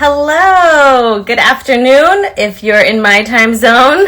Hello, good afternoon if you're in my time zone.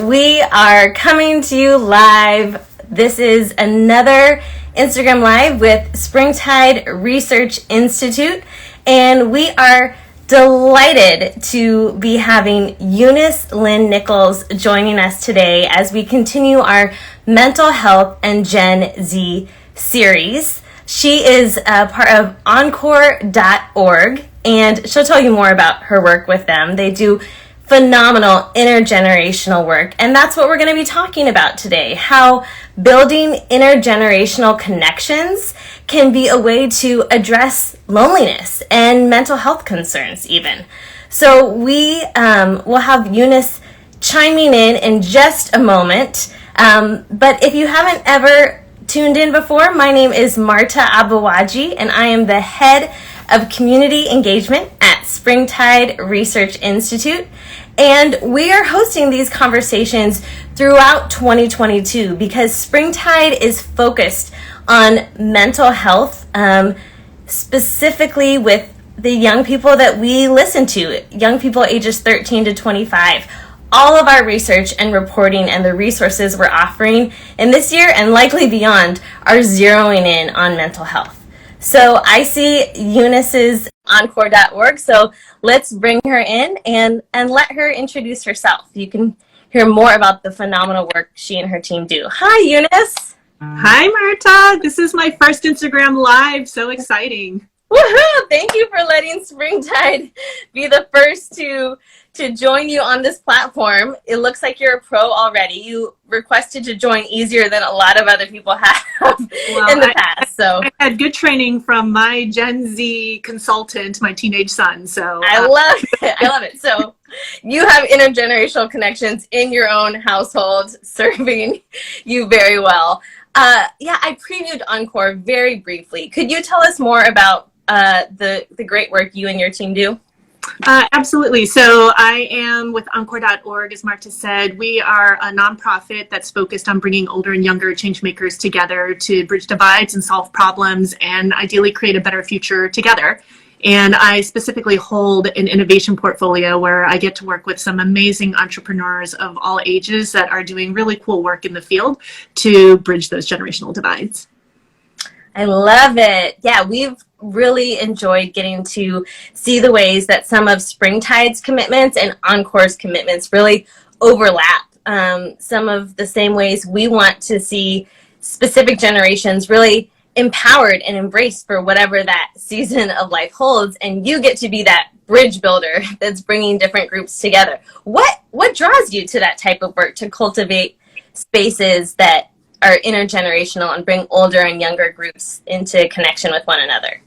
We are coming to you live. This is another Instagram Live with Springtide Research Institute, and we are delighted to be having Eunice Nichols joining us today as we continue our mental health and Gen Z series. She is a part of Encore.org, and she'll tell you more about her work with them. They do phenomenal intergenerational work, and that's what we're going to be talking about today, how building intergenerational connections can be a way to address loneliness and mental health concerns even. So we will have Eunice chiming in just a moment, but if you haven't ever tuned in before, my name is Marte Aboagye, and I am the head of community engagement at Springtide Research Institute. And we are hosting these conversations throughout 2022 because Springtide is focused on mental health, specifically with the young people that we listen to, young people ages 13 to 25. All of our research and reporting and the resources we're offering in this year and likely beyond are zeroing in on mental health. So I see Eunice's Encore.org, so let's bring her in and let her introduce herself. You can hear more about the phenomenal work she and her team do. Hi, Eunice. Hi, Marte. This is my first Instagram Live. So exciting. Woohoo! Thank you for letting Springtide be the first to join you on this platform. It looks like you're a pro already. You requested to join easier than a lot of other people have in the past. So I had good training from my Gen Z consultant, my teenage son. So I love it. I love it. So you have intergenerational connections in your own household, serving you very well. I previewed Encore very briefly. Could you tell us more about the great work you and your team do? Absolutely. So I am with Encore.org, as Marte said. We are a nonprofit that's focused on bringing older and younger change makers together to bridge divides and solve problems and ideally create a better future together. And I specifically hold an innovation portfolio where I get to work with some amazing entrepreneurs of all ages that are doing really cool work in the field to bridge those generational divides. I love it. Yeah, we've really enjoyed getting to see the ways that some of Springtide's commitments and Encore's commitments really overlap. Some of the same ways we want to see specific generations really empowered and embraced for whatever that season of life holds, and you get to be that bridge builder that's bringing different groups together. What draws you to that type of work, to cultivate spaces that are intergenerational and bring older and younger groups into connection with one another?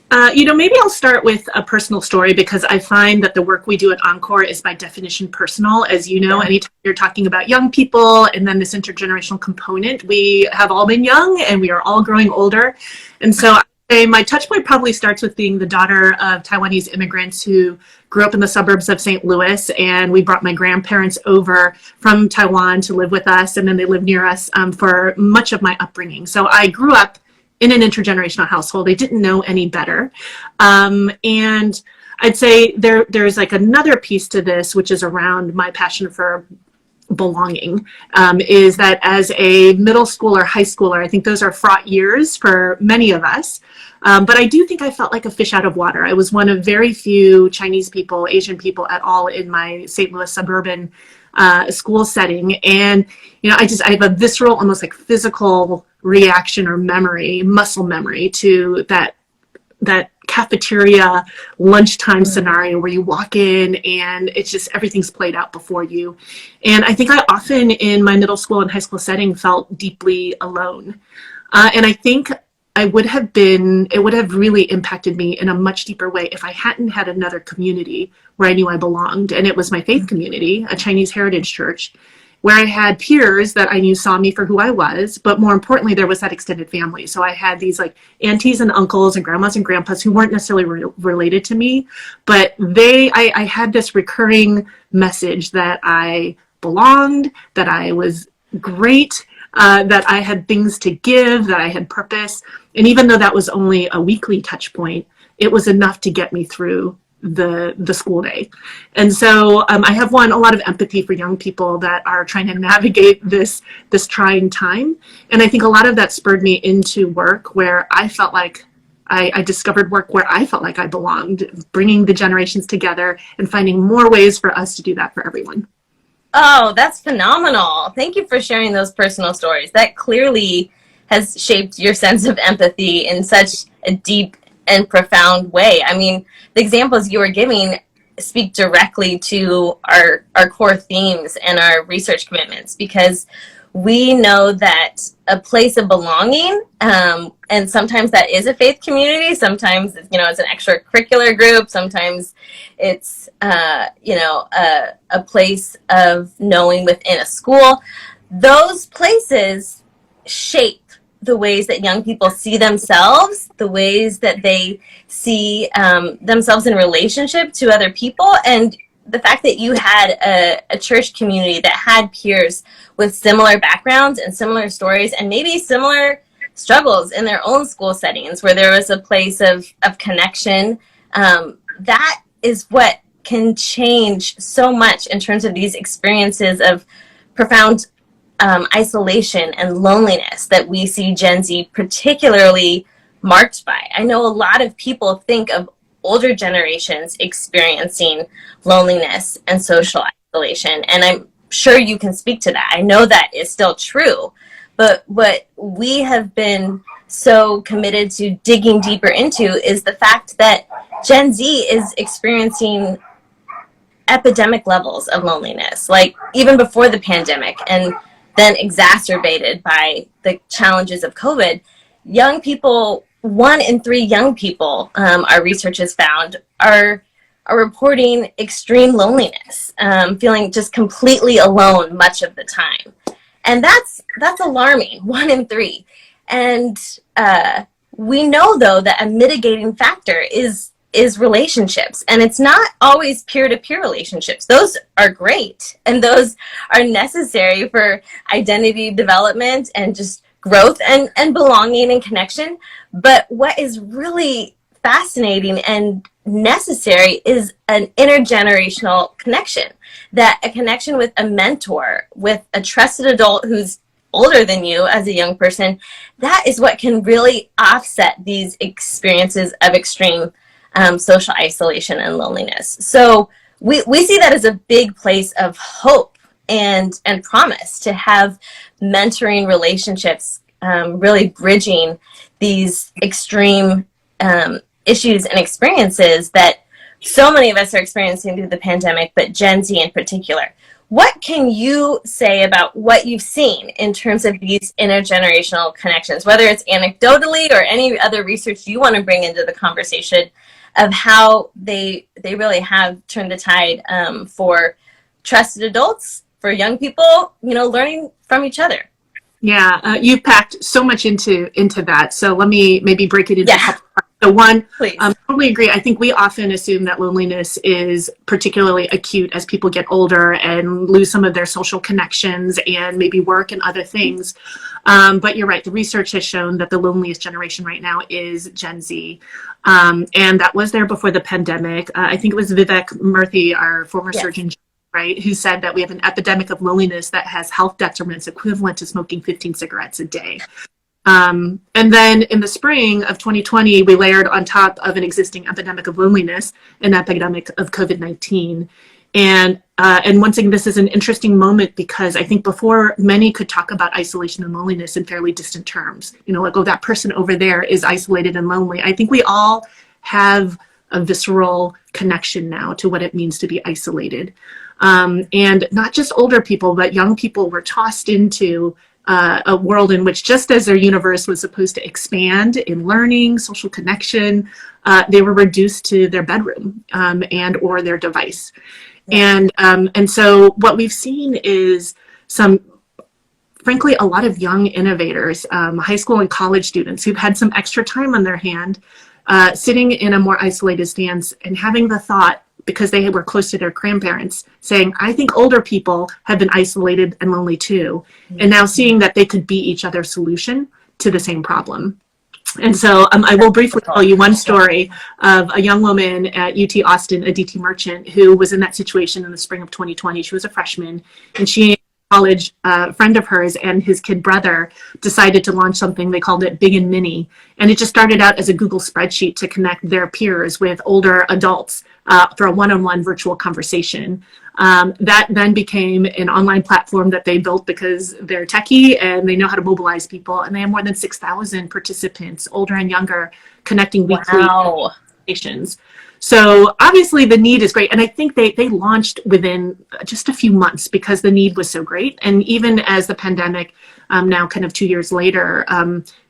Maybe I'll start with a personal story because I find that the work we do at Encore is by definition personal. As you know, anytime you're talking about young people and then this intergenerational component, we have all been young and we are all growing older. And so I'd say my touch point probably starts with being the daughter of Taiwanese immigrants who grew up in the suburbs of St. Louis, and we brought my grandparents over from Taiwan to live with us, and then they lived near us for much of my upbringing. So I grew up in an intergenerational household. I didn't know any better. And I'd say there's like another piece to this, which is around my passion for belonging, is that as a middle schooler, high schooler, I think those are fraught years for many of us. But I do think I felt like a fish out of water. I was one of very few Chinese people, Asian people at all in my St. Louis suburban school setting. And, I have a visceral, almost like physical reaction or memory, muscle memory to that cafeteria lunchtime scenario where you walk in and it's just everything's played out before you. And I think I often in my middle school and high school setting felt deeply alone. And I think it would have really impacted me in a much deeper way if I hadn't had another community where I knew I belonged. And it was my faith community, a Chinese heritage church, where I had peers that I knew saw me for who I was, but more importantly, there was that extended family. So I had these like aunties and uncles and grandmas and grandpas who weren't necessarily related to me, but I had this recurring message that I belonged, that I was great, that I had things to give, that I had purpose. And even though that was only a weekly touch point, it was enough to get me through the school day. And so I have a lot of empathy for young people that are trying to navigate this trying time. And I think a lot of that spurred me into work where I felt like I discovered work where I felt like I belonged, bringing the generations together and finding more ways for us to do that for everyone. Oh, that's phenomenal. Thank you for sharing those personal stories. That clearly has shaped your sense of empathy in such a deep and profound way. I mean, the examples you were giving speak directly to our core themes and our research commitments, because we know that a place of belonging, and sometimes that is a faith community, sometimes it's an extracurricular group, sometimes it's a place of knowing within a school. Those places shape the ways that young people see themselves, the ways that they see themselves in relationship to other people. And the fact that you had a church community that had peers with similar backgrounds and similar stories and maybe similar struggles in their own school settings, where there was a place of connection, that is what can change so much in terms of these experiences of profound isolation and loneliness that we see Gen Z particularly marked by. I know a lot of people think of older generations experiencing loneliness and social isolation, and I'm sure you can speak to that. I know that is still true, but what we have been so committed to digging deeper into is the fact that Gen Z is experiencing epidemic levels of loneliness, like even before the pandemic, and then exacerbated by the challenges of COVID. Young people, 1 in 3 young people, our research has found, are reporting extreme loneliness, feeling just completely alone much of the time. And that's alarming, 1 in 3. And we know, though, that a mitigating factor is relationships, and it's not always peer-to-peer relationships. Those are great, and those are necessary for identity development and just growth and belonging and connection. But what is really fascinating and necessary is an intergenerational connection, that a connection with a mentor, with a trusted adult who's older than you as a young person, that is what can really offset these experiences of extreme social isolation and loneliness. So we see that as a big place of hope and promise, to have mentoring relationships, really bridging these extreme issues and experiences that so many of us are experiencing through the pandemic, but Gen Z in particular. What can you say about what you've seen in terms of these intergenerational connections, whether it's anecdotally or any other research you want to bring into the conversation, of how they really have turned the tide for trusted adults, for young people, learning from each other? Yeah, you packed so much into that. So let me maybe break it into a couple parts. So one, totally agree. I think we often assume that loneliness is particularly acute as people get older and lose some of their social connections and maybe work and other things. But you're right. The research has shown that the loneliest generation right now is Gen Z. And that was there before the pandemic. I think it was Vivek Murthy, our former surgeon, right, who said that we have an epidemic of loneliness that has health detriments equivalent to smoking 15 cigarettes a day. And then in the spring of 2020, we layered on top of an existing epidemic of loneliness an epidemic of COVID-19. And once again, this is an interesting moment, because I think before many could talk about isolation and loneliness in fairly distant terms, like, oh, that person over there is isolated and lonely. I think we all have a visceral connection now to what it means to be isolated. And not just older people, but young people were tossed into a world in which, just as their universe was supposed to expand in learning, social connection, they were reduced to their bedroom and or their device. And so what we've seen is frankly, a lot of young innovators, high school and college students who've had some extra time on their hand, sitting in a more isolated stance and having the thought, because they were close to their grandparents, saying, I think older people have been isolated and lonely too. And now seeing that they could be each other's solution to the same problem. And so I will briefly tell you one story of a young woman at UT Austin, a DT merchant, who was in that situation in the spring of 2020. She was a freshman, and she, a college friend of hers and his kid brother, decided to launch something. They called it Big and Mini. And it just started out as a Google spreadsheet to connect their peers with older adults for a one-on-one virtual conversation. That then became an online platform that they built because they're techie and they know how to mobilize people. And they have more than 6,000 participants, older and younger, connecting weekly conversations. So obviously the need is great. And I think they launched within just a few months because the need was so great. And even as the pandemic now kind of 2 years later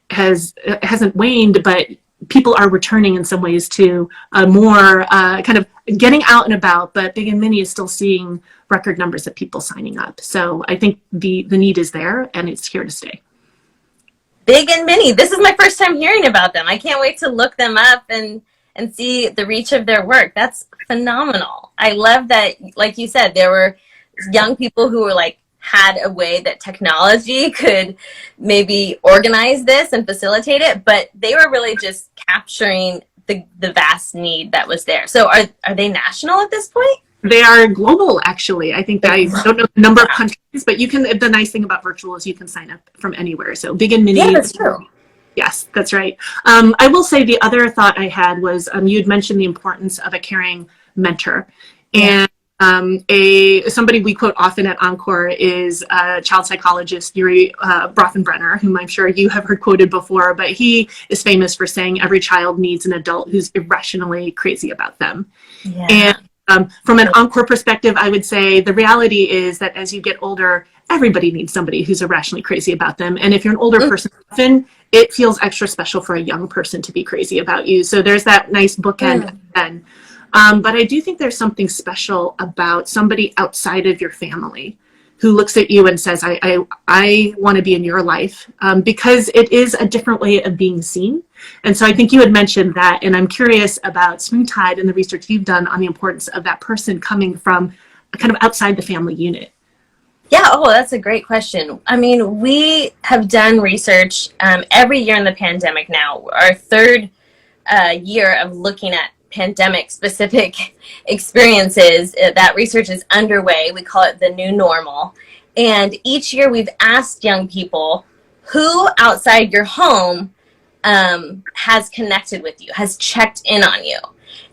hasn't waned, but people are returning in some ways to more kind of getting out and about, but Big and Mini is still seeing record numbers of people signing up. So I think the need is there and it's here to stay. Big and Mini. This is my first time hearing about them. I can't wait to look them up and see the reach of their work. That's phenomenal. I love that, like you said, there were young people who were like, had a way that technology could maybe organize this and facilitate it, but they were really just capturing the vast need that was there. So are they national at this point? They are global, actually. I think I don't know the number of countries, but you can, the nice thing about virtual is you can sign up from anywhere. So Big and Mini. Yeah, that's true. Yes, that's right. I will say the other thought I had was you'd mentioned the importance of a caring mentor. And somebody we quote often at Encore is child psychologist Yuri Brothenbrenner, whom I'm sure you have heard quoted before, but he is famous for saying every child needs an adult who's irrationally crazy about them. Yeah. And from an Encore perspective, I would say the reality is that as you get older, everybody needs somebody who's irrationally crazy about them. And if you're an older person, often it feels extra special for a young person to be crazy about you. So there's that nice bookend then. But I do think there's something special about somebody outside of your family who looks at you and says, I want to be in your life, because it is a different way of being seen. And so I think you had mentioned that, and I'm curious about Springtide and the research you've done on the importance of that person coming from kind of outside the family unit. Yeah, that's a great question. I mean, we have done research every year in the pandemic now, our third year of looking at pandemic-specific experiences. That research is underway. We call it the new normal. And each year we've asked young people who outside your home has connected with you, has checked in on you.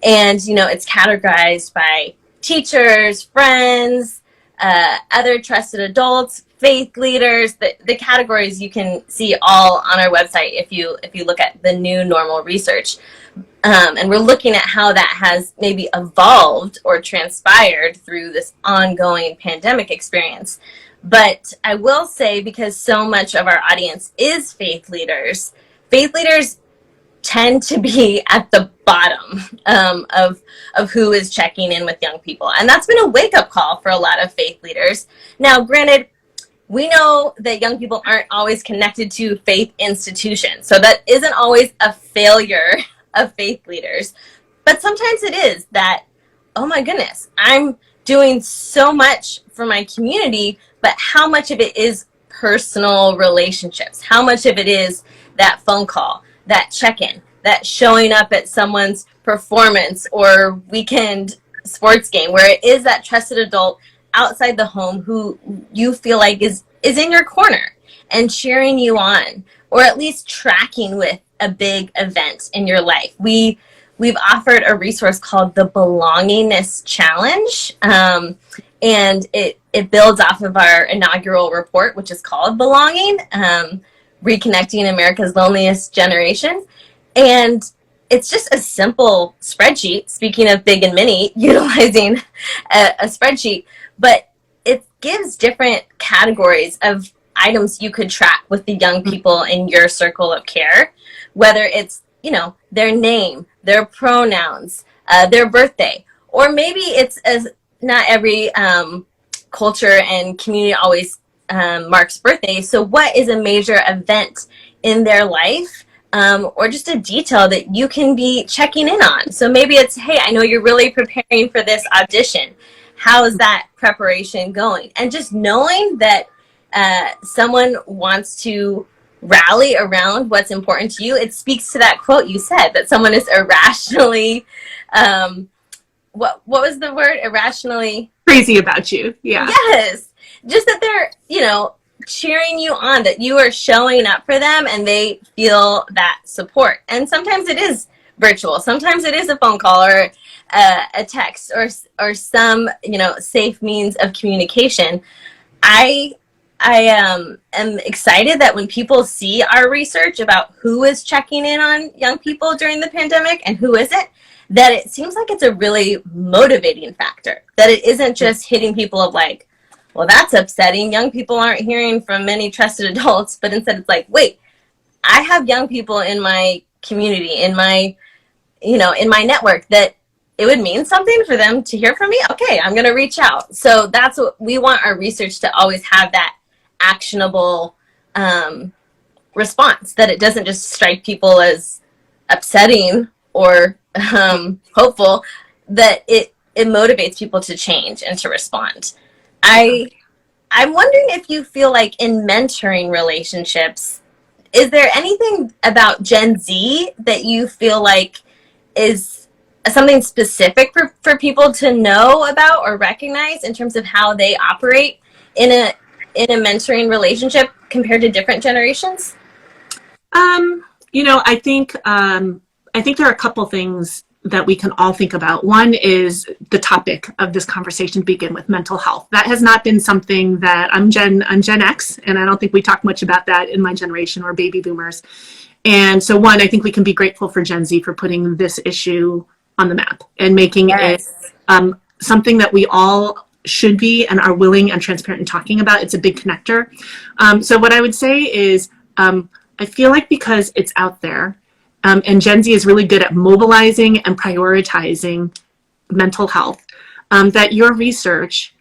And, it's categorized by teachers, friends, other trusted adults, faith leaders. The categories you can see all on our website if you look at the new normal research. And we're looking at how that has maybe evolved or transpired through this ongoing pandemic experience. But I will say, because so much of our audience is faith leaders tend to be at the bottom of who is checking in with young people. And that's been a wake-up call for a lot of faith leaders. Now, granted, we know that young people aren't always connected to faith institutions. So that isn't always a failure of faith leaders. But sometimes it is that, oh my goodness, I'm doing so much for my community, but how much of it is personal relationships? How much of it is that phone call, that check-in, that showing up at someone's performance or weekend sports game, where it is that trusted adult outside the home who you feel like is in your corner and cheering you on, or at least tracking with a big event in your life. We've offered a resource called the Belongingness Challenge, and it builds off of our inaugural report, which is called Belonging, Reconnecting America's Loneliest Generation. And it's just a simple spreadsheet, speaking of Big and Mini, utilizing a spreadsheet, but it gives different categories of items you could track with the young people in your circle of care, whether it's, their name, their pronouns, their birthday, or maybe it's not every culture and community always marks birthday. So what is a major event in their life, or just a detail that you can be checking in on? So maybe it's, hey, I know you're really preparing for this audition. How is that preparation going? And just knowing that someone wants to rally around what's important to you, it speaks to that quote you said, that someone is irrationally, what was the word? Irrationally crazy about you. Yeah. Yes. Just that they're, cheering you on, that you are showing up for them and they feel that support. And sometimes it is virtual. Sometimes it is a phone call or a text or some, safe means of communication. I am excited that when people see our research about who is checking in on young people during the pandemic and who isn't, that it seems like it's a really motivating factor, that it isn't just hitting people of like, well, that's upsetting. Young people aren't hearing from many trusted adults, but instead it's like, wait, I have young people in my community, in my network, that it would mean something for them to hear from me. Okay, I'm going to reach out. So that's what we want our research to always have, that actionable response, that it doesn't just strike people as upsetting or hopeful, that it motivates people to change and to respond. I'm wondering if you feel like in mentoring relationships, is there anything about Gen Z that you feel like is something specific for people to know about or recognize in terms of how they operate in a mentoring relationship compared to different generations? I think there are a couple things that we can all think about. One is the topic of this conversation to begin with, mental health. That has not been something that I'm Gen X, and I don't think we talk much about that in my generation, or baby boomers. And so one, I think we can be grateful for Gen Z for putting this issue on the map and making it something that we all should be and are willing and transparent in talking about. It's a big connector. So what I would say is, I feel like because it's out there, and Gen Z is really good at mobilizing and prioritizing mental health, that your research,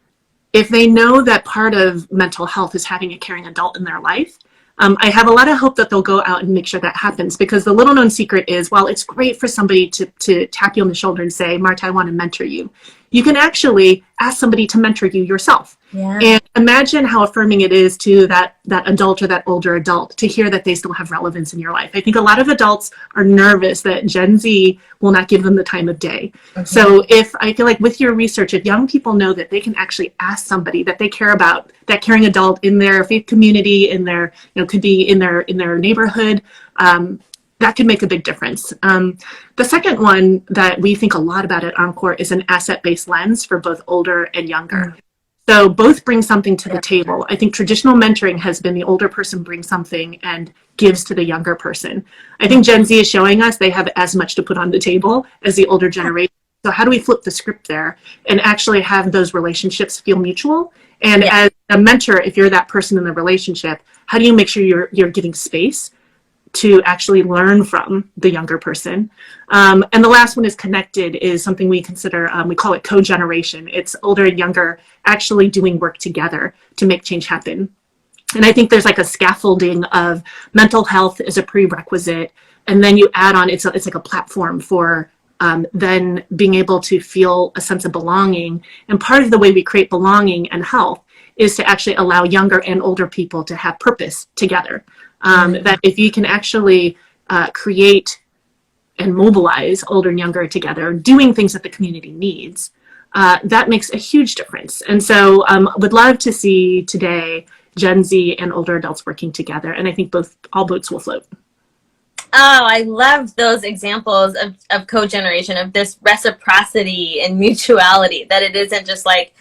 if they know that part of mental health is having a caring adult in their life, I have a lot of hope that they'll go out and make sure that happens, because the little known secret is, while it's great for somebody to tap you on the shoulder and say, Marte, I want to mentor you, you can actually ask somebody to mentor you yourself. Yeah. And imagine how affirming it is to that adult or that older adult to hear that they still have relevance in your life. I think a lot of adults are nervous that Gen Z will not give them the time of day. Mm-hmm. So if I feel like with your research, if young people know that they can actually ask somebody that they care about, that caring adult in their faith community, in their, could be in their neighborhood, that could make a big difference. The second one that we think a lot about at Encore is an asset-based lens for both older and younger. Mm-hmm. So both bring something to the table. I think traditional mentoring has been the older person brings something and gives to the younger person. I think Gen Z is showing us they have as much to put on the table as the older generation. So how do we flip the script there and actually have those relationships feel mutual? And as a mentor, if you're that person in the relationship, how do you make sure you're giving space to actually learn from the younger person? And the last one is connected, is something we consider, we call it co-generation. It's older and younger actually doing work together to make change happen. And I think there's like a scaffolding of mental health as a prerequisite. And then you add on, it's like a platform for then being able to feel a sense of belonging. And part of the way we create belonging and health is to actually allow younger and older people to have purpose together. That if you can actually create and mobilize older and younger together, doing things that the community needs, that makes a huge difference. And so would love to see today Gen Z and older adults working together. And I think all boats will float. Oh, I love those examples of co-generation, of this reciprocity and mutuality, that it isn't just like,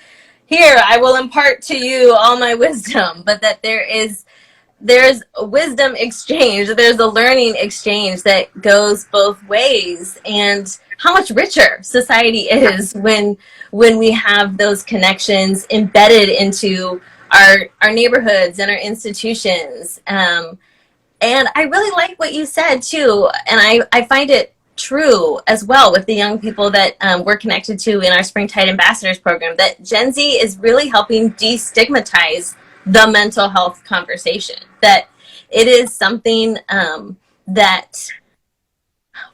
here, I will impart to you all my wisdom, but that there's a wisdom exchange, there's a learning exchange that goes both ways. And how much richer society is when we have those connections embedded into our neighborhoods and our institutions. And I really like what you said too, and I find it true as well with the young people that we're connected to in our Springtide Ambassadors program, that Gen Z is really helping destigmatize the mental health conversation, that it is something that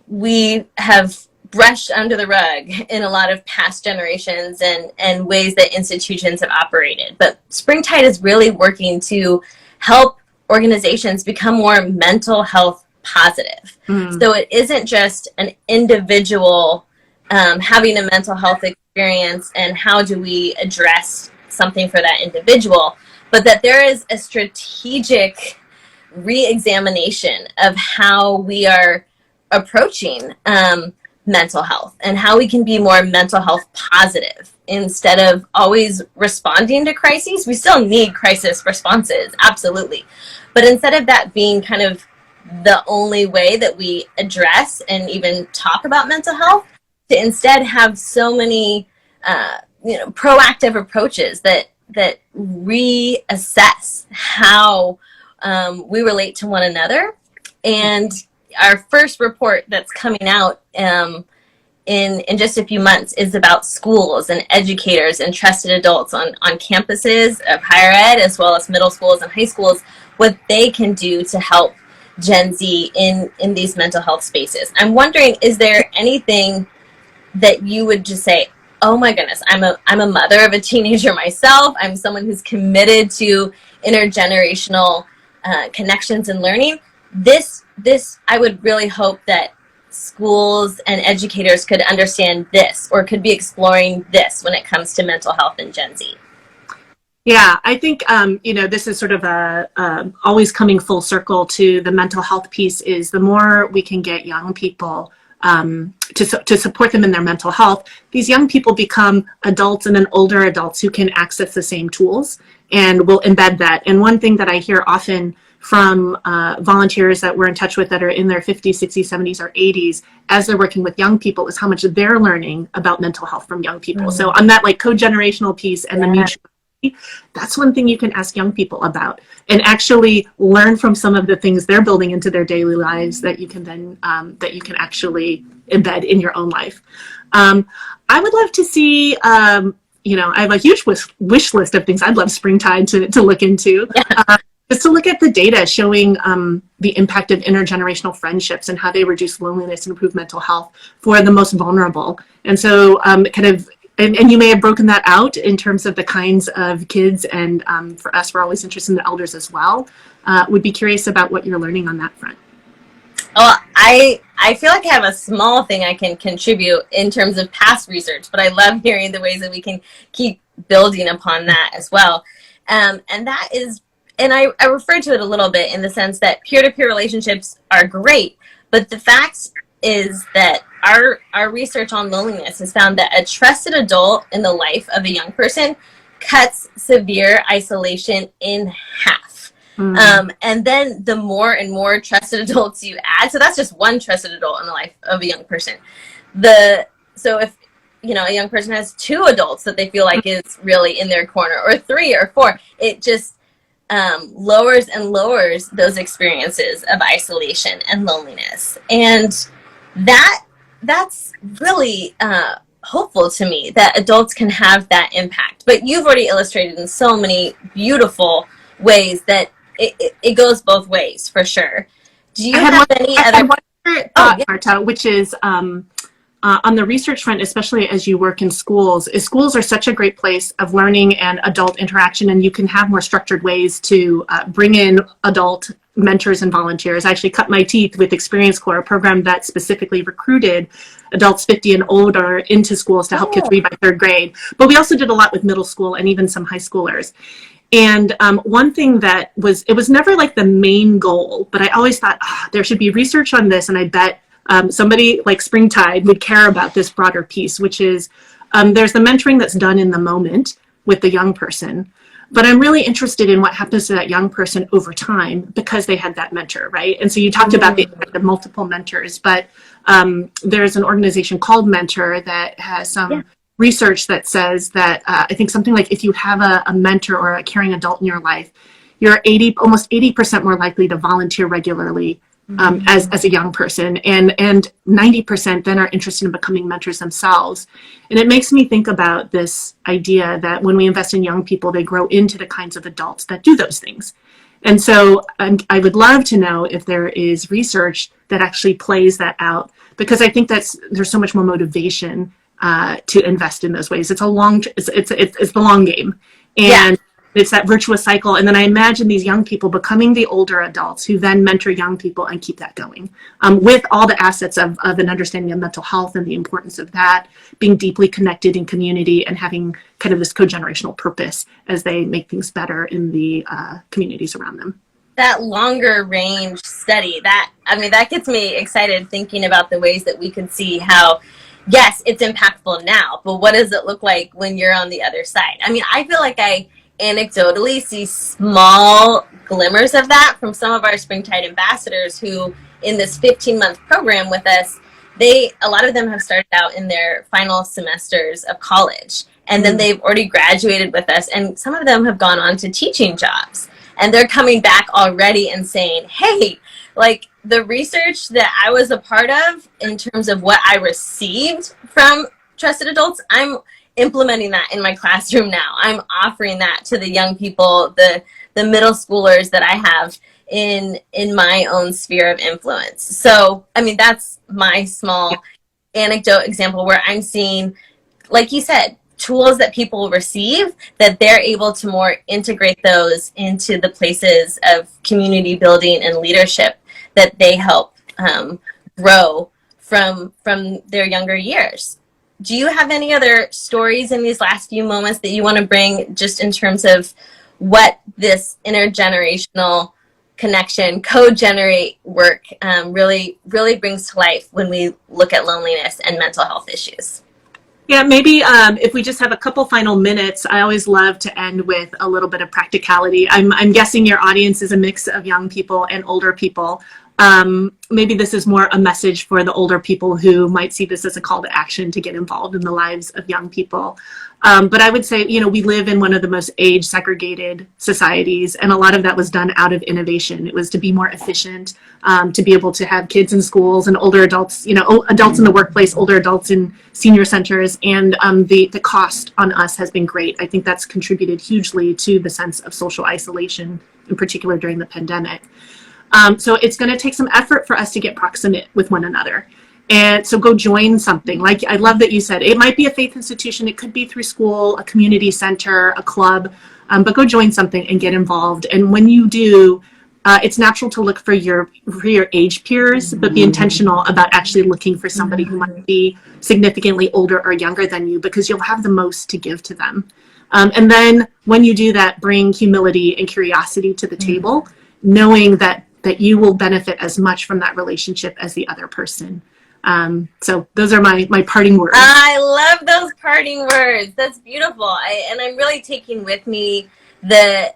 we have brushed under the rug in a lot of past generations and ways that institutions have operated. But Springtide is really working to help organizations become more mental health positive. So it isn't just an individual having a mental health experience and how do we address something for that individual, but that there is a strategic re-examination of how we are approaching mental health and how we can be more mental health positive instead of always responding to crises. We still need crisis responses, absolutely. But instead of that being kind of the only way that we address and even talk about mental health, to instead have so many proactive approaches that reassess how we relate to one another. And our first report that's coming out in just a few months is about schools and educators and trusted adults on campuses of higher ed, as well as middle schools and high schools, what they can do to help Gen Z in these mental health spaces. I'm wondering, is there anything that you would just say, oh my goodness, I'm a mother of a teenager myself, I'm someone who's committed to intergenerational connections and learning. This I would really hope that schools and educators could understand this, or could be exploring this when it comes to mental health in Gen Z. Yeah, I think, this is sort of always coming full circle to the mental health piece. Is the more we can get young people to support them in their mental health, these young people become adults and then older adults who can access the same tools and will embed that. And one thing that I hear often from volunteers that we're in touch with that are in their 50s, 60s, 70s, or 80s, as they're working with young people, is how much they're learning about mental health from young people. Mm-hmm. So on that like co-generational piece and the mutual, that's one thing you can ask young people about and actually learn from some of the things they're building into their daily lives that you can then that you can actually embed in your own life. I would love to see, I have a huge wish list of things I'd love Springtide to look into. Yeah. Just to look at the data showing the impact of intergenerational friendships and how they reduce loneliness and improve mental health for the most vulnerable. And so and you may have broken that out in terms of the kinds of kids, and for us, we're always interested in the elders as well. Would be curious about what you're learning on that front. Oh, I feel like I have a small thing I can contribute in terms of past research, but I love hearing the ways that we can keep building upon that as well. And that is, and I referred to it a little bit in the sense that peer-to-peer relationships are great, but the fact is that our research on loneliness has found that a trusted adult in the life of a young person cuts severe isolation in half. And then the more and more trusted adults you add, so that's just one trusted adult in the life of a young person. So if a young person has two adults that they feel like is really in their corner, or three or four, it just lowers and lowers those experiences of isolation and loneliness. And that's really hopeful to me, that adults can have that impact. But you've already illustrated in so many beautiful ways that it goes both ways, for sure. Do you have any other thought, Marte, which is on the research front, especially as you work in schools, schools are such a great place of learning and adult interaction, and you can have more structured ways to bring in adult mentors and volunteers. I actually cut my teeth with Experience Corps, a program that specifically recruited adults 50 and older into schools to help kids read by third grade. But we also did a lot with middle school and even some high schoolers. And one thing that it was never like the main goal, but I always thought there should be research on this, and I bet somebody like Springtide would care about this broader piece, which is there's the mentoring that's done in the moment with the young person, but I'm really interested in what happens to that young person over time because they had that mentor, right? And so you talked about the impact of multiple mentors, but there's an organization called Mentor that has some research that says that I think something like if you have a mentor or a caring adult in your life, you're almost 80% more likely to volunteer regularly as a young person, and 90% then are interested in becoming mentors themselves. And it makes me think about this idea that when we invest in young people, they grow into the kinds of adults that do those things. And so I would love to know if there is research that actually plays that out, because I think there's so much more motivation to invest in those ways. It's the long game. And It's that virtuous cycle. And then I imagine these young people becoming the older adults who then mentor young people and keep that going, with all the assets of an understanding of mental health and the importance of that, being deeply connected in community and having kind of this co-generational purpose as they make things better in the communities around them. That longer range study, that gets me excited thinking about the ways that we can see how, yes, it's impactful now, but what does it look like when you're on the other side? I mean, I feel like I anecdotally see small glimmers of that from some of our Springtide ambassadors who, in this 15-month program with us, a lot of them have started out in their final semesters of college, and then they've already graduated with us, and some of them have gone on to teaching jobs. And they're coming back already and saying, hey, like the research that I was a part of in terms of what I received from trusted adults, I'm implementing that in my classroom now. I'm offering that to the young people, the middle schoolers that I have in my own sphere of influence. So, I mean, that's my small anecdote example where I'm seeing, like you said, tools that people receive, that they're able to more integrate those into the places of community building and leadership that they help grow from their younger years. Do you have any other stories in these last few moments that you want to bring just in terms of what this intergenerational connection, co-generate work really brings to life when we look at loneliness and mental health issues? Yeah, maybe if we just have a couple final minutes, I always love to end with a little bit of practicality. I'm guessing your audience is a mix of young people and older people. Maybe this is more a message for the older people who might see this as a call to action to get involved in the lives of young people. But I would say, we live in one of the most age segregated societies, and a lot of that was done out of innovation. It was to be more efficient, to be able to have kids in schools and older adults, adults in the workplace, older adults in senior centers, and the cost on us has been great. I think that's contributed hugely to the sense of social isolation, in particular during the pandemic. So it's going to take some effort for us to get proximate with one another. And so go join something. Like, I love that you said it might be a faith institution. It could be through school, a community center, a club, but go join something and get involved. And when you do, it's natural to look for your age peers, but be intentional about actually looking for somebody who might be significantly older or younger than you, because you'll have the most to give to them. And then when you do that, bring humility and curiosity to the table, knowing that you will benefit as much from that relationship as the other person. So those are my parting words. I love those parting words. That's beautiful. And I'm really taking with me the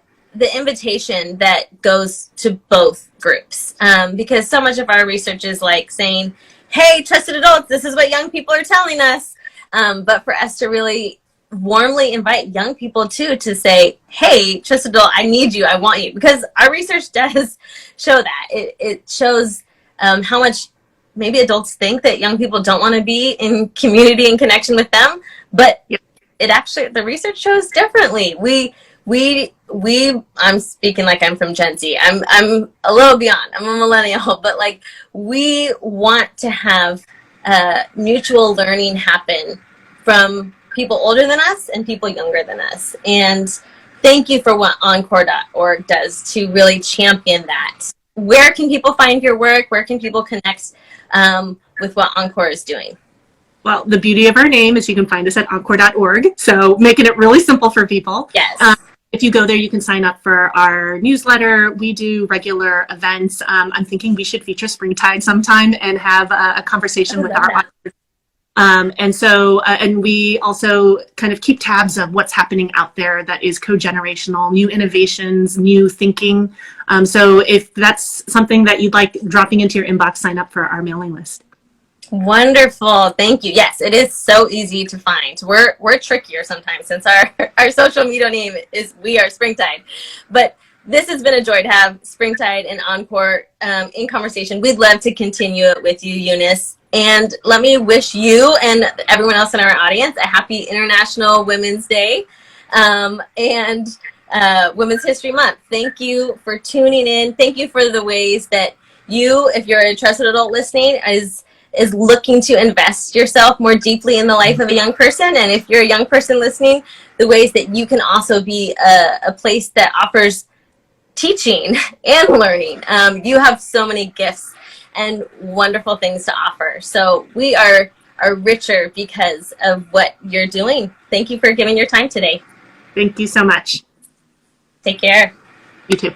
invitation that goes to both groups, because so much of our research is like saying, hey, trusted adults, this is what young people are telling us. But for us to really warmly invite young people too to say, hey, trusted adult, I need you, I want you. Because our research does show that. It shows how much maybe adults think that young people don't want to be in community and connection with them, but it actually, the research shows differently. I'm speaking like I'm from Gen Z. I'm a little beyond. I'm a millennial, but like, we want to have mutual learning happen from people older than us and people younger than us. And thank you for what Encore.org does to really champion that. Where can people find your work? Where can people connect with what Encore is doing? Well, the beauty of our name is you can find us at Encore.org. So making it really simple for people. Yes. If you go there, you can sign up for our newsletter. We do regular events. I'm thinking we should feature Springtide sometime and have a conversation with our audience. And we also kind of keep tabs of what's happening out there that is co-generational, new innovations, new thinking. So if that's something that you'd like dropping into your inbox, sign up for our mailing list. Wonderful. Thank you. Yes, it is so easy to find. We're trickier sometimes since our social media name is We Are Springtide. But this has been a joy to have Springtide and Encore in conversation. We'd love to continue it with you, Eunice. And let me wish you and everyone else in our audience a happy International Women's Day and Women's History Month. Thank you for tuning in. Thank you for the ways that you, if you're a trusted adult listening, is is looking to invest yourself more deeply in the life of a young person. And if you're a young person listening, the ways that you can also be a place that offers teaching and learning. You have so many gifts and wonderful things to offer. So we are richer because of what you're doing. Thank you for giving your time today. Thank you so much. Take care. You too.